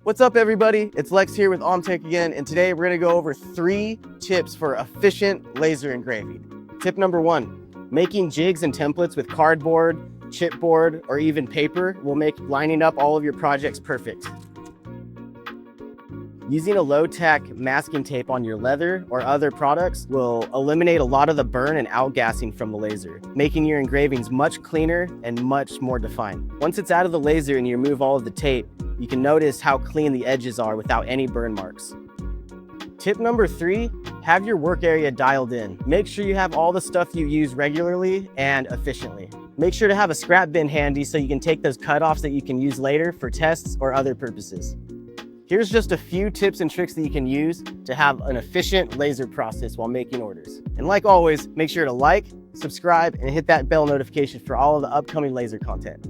What's up, everybody? It's Lex here with OMTech again, and today we're gonna go over 3 tips for efficient laser engraving. Tip number 1, making jigs and templates with cardboard, chipboard, or even paper will make lining up all of your projects perfect. Using a low-tack masking tape on your leather or other products will eliminate a lot of the burn and outgassing from the laser, making your engravings much cleaner and much more defined. Once it's out of the laser and you remove all of the tape, you can notice how clean the edges are without any burn marks. Tip number 3, have your work area dialed in. Make sure you have all the stuff you use regularly and efficiently. Make sure to have a scrap bin handy so you can take those cutoffs that you can use later for tests or other purposes. Here's just a few tips and tricks that you can use to have an efficient laser process while making orders. And like always, make sure to like, subscribe, and hit that bell notification for all of the upcoming laser content.